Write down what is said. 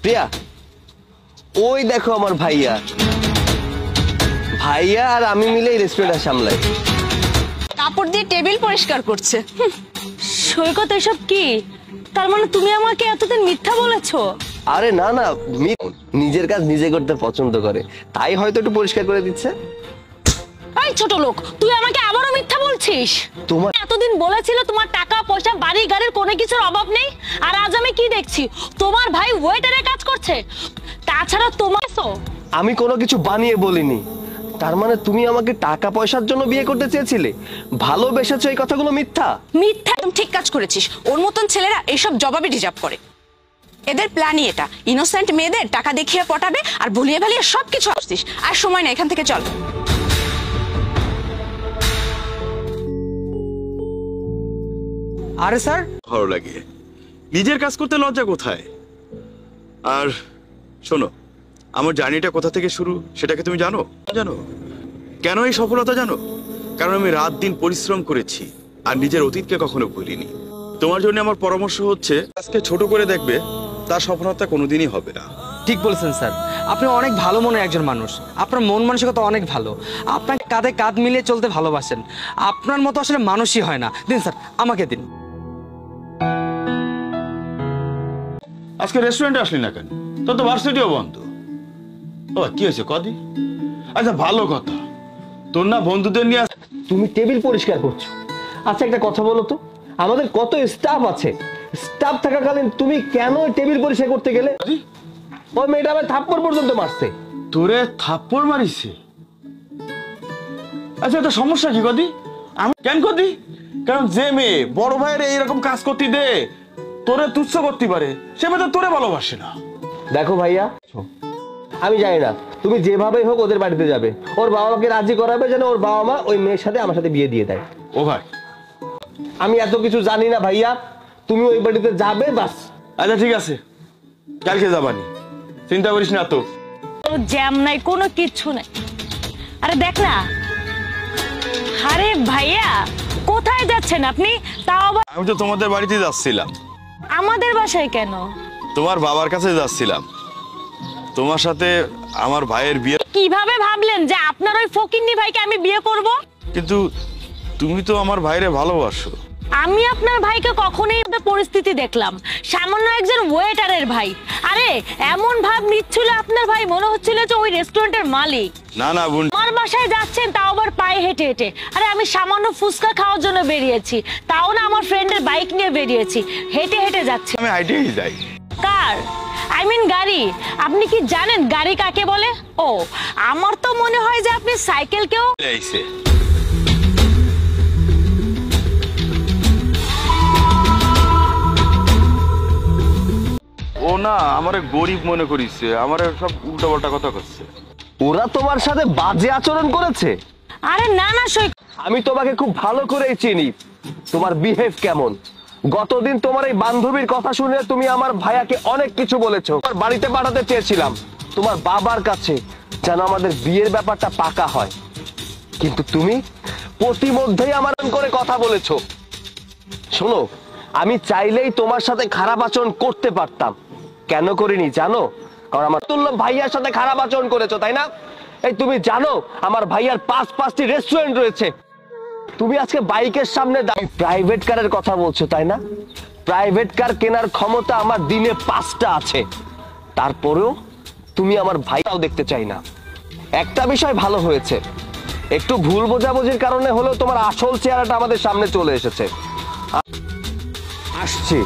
প্রিয়া, ওই দেখো আমার ভাইয়া। ভাইয়া আর আমি মিলে রেস্টুরেন্ট সামলাই। কাপড় দিয়ে টেবিল পরিষ্কার করছে। সৈকত, এসব কি? তার মানে তুমি আমাকে এতদিন মিথ্যা বলেছো? আরে না না, নিজের কাজ নিজে করতে পছন্দ করে, তাই হয়তো একটু পরিষ্কার করে দিচ্ছে। এই ছোট লোক, তুই আমাকে আবারও মিথ্যা বলছিস? তোমার এতদিন বলেছিল তোমার টাকা পয়সা বাড়ি গাড়ির কোনো কিছুর অভাব নেই, আর আজ আমি কি দেখছি তোমার ভাই ওয়েটারের কাজ করছে। তাছাড়া তোমার আমি কোনো কিছু বানিয়ে বলিনি। তার মানে তুমি আমাকে টাকা পয়সার জন্য বিয়ে করতে চেয়েছিলে, ভালোবেসেছো, এই কথাগুলো মিথ্যা? মিথ্যা? একদম ঠিক কাজ করেছিস। ওর মতন ছেলেরা এইসব জবাবে ডিজার্ভ করে। এদের প্ল্যানই এটা, ইনোসেন্ট মেয়েদের টাকা দেখিয়ে পটাবে আর ভুলিয়ে ভালিয়ে সবকিছু আসছিস। আর সময় না, এখান থেকে চল। আরে স্যার, ভালো লাগে, নিজের কাজ করতে লজ্জা কোথায়? আর শোনো, আমার জার্নিটা কোথা থেকে শুরু সেটাকে তুমি জানো? জানো কেন এই সফলতা? জানো, কারণ আমি রাত দিন পরিশ্রম করেছি আর নিজের অতীতকে কখনো ভুলিনি। তোমার জন্য আমার পরামর্শ হচ্ছে, আজকে ছোট করে দেখবে, তার সফলতা কোনোদিনই হবে না। ঠিক বলেছেন স্যার, আপনি অনেক ভালো মনের একজন মানুষ। আপনার মন মানসিকতা অনেক ভালো। আপনাকে কাঁধে কাঁধ মিলিয়ে চলতে ভালোবাসেন। আপনার মতো আসলে মানুষই হয় না। দিন স্যার, আমাকে দিন। আজকে রেস্টুরেন্টে আসলি না কেন? তোর তো ভার্সিটিও বন্ধ। ও কি হয়েছে কদি? আচ্ছা ভালো কথা, তোর না বন্ধুদের নিয়ে তুমি টেবিল পরিষ্কার করছো। আচ্ছা একটা কথা বলো তো, আমাদের কত স্টাফ আছে, স্টাফ থাকাকালীন তুমি কেন টেবিল পরিষ্কার করতে গেলে? ওই মেয়েটা আমার থাপ্পড় পর্যন্ত মারছে। তোরে থাপ্পড় মারিছে? আচ্ছা এটা সমস্যা কি কদি? আমি কেন কদি? কারণ যে মেয়ে বড় ভাইয়ের এইরকম কাজ করতে দে, তোরে তুচ্ছ করতে পারে, সে মেয়ে তো তোরে ভালোবাসে না। দেখো ভাইয়া, আমি জানি না, তুমি যেভাবেই হোক ওদের বাড়িতে যাবে, ওর বাবা মাকে রাজি করাবে যেন ওর বাবা মা ওই মেয়ের সাথে আমার সাথে বিয়ে দিয়ে দেয়। ও ভাই, আমি এত কিছু জানি না ভাইয়া, তুমি ওই বাড়িতে যাবে বাস। আচ্ছা ঠিক আছে, কালকে যাবানি, চিন্তা করিস না তো। জ্যাম নাই, কোনো কিচ্ছু নাই। আরে দেখ না। আরে ভাইয়া, কোথায় যাচ্ছেন আপনি? তাও আবার আমি তো তোমাদের বাড়িতে যাচ্ছিলাম। আমাদের বাসায় কেন? তোমার বাবার কাছে যাচ্ছিলাম, তোমার সাথে আমার ভাইয়ের বিয়ে। কিভাবে ভাবলেন যে আপনার ওই ফকিন্নি ভাইকে আমি বিয়ে করব? কিন্তু তুমি তো আমার ভাইরে ভালোবাসো। আমি আপনার ভাইকে কখনোই পরিস্থিতি দেখলাম, সামান্য একজন ওয়েটারের ভাই। আরে এমন ভাব নিচ্ছিল আপনার ভাই, মনে হচ্ছিল যে ওই রেস্টুরেন্টের মালিক। না না বোন, আমার বাসায় যাচ্ছেন তাও আবার পায়ে হেঁটে হেঁটে। আরে আমি সামান্য ফুচকা খাওয়ার জন্য বেরিয়েছি, তাও না আমার ফ্রেন্ডের বাইক নিয়ে বেরিয়েছি, হেঁটে হেঁটে যাচ্ছি। আমি হাইটেই যাই। কার? আই মিন গাড়ি। আপনি কি জানেন গাড়ি কাকে বলে? ও, আমার তো মনে হয় যে আপনি সাইকেলকেও। ও না, আমারে গরিব মনে করিছে, আমারে সব উল্টাপাল্টা কথা করছে। ওরা তোমার সাথে বাজে আচরণ করেছে? আরে না না সৈকত, আমি তোমাকে খুব ভালো করেই চিনি, তোমার বিহেভ কেমন। গতদিন তোমার এই বান্ধবীর কথা শুনে তুমি আমার ভাইয়াকে অনেক কিছু বলেছো। তোমার বাড়িতে পাঠাতে চেয়েছিলাম তোমার বাবার কাছে, যেন আমাদের বিয়ের ব্যাপারটা পাকা হয়, কিন্তু তুমি প্রতিমধ্যেই আমার করে কথা বলেছো। শোনো, আমি চাইলেই তোমার সাথে খারাপ আচরণ করতে পারতাম, কেন করিনি জানো? কারণ আমার তুল্য ভাইয়ার সাথে খারাপ আচরণ করেছো, তাই না? এই তুমি জানো আমার ভাইয়ার 5টি রেস্টুরেন্ট রয়েছে। তুমি আজকে বাইকের সামনে প্রাইভেট কারের কথা বলছো, তাই না? প্রাইভেট কার কেনার ক্ষমতা আমার দিনে 5টা আছে, তারপরেও তুমি আমার ভাইটাও দেখতে চাই না। একটা বিষয় ভালো হয়েছে, একটু ভুল বোঝাবুঝির কারণে হলেও তোমার আসল চেহারাটা আমাদের সামনে চলে এসেছে। আসছি।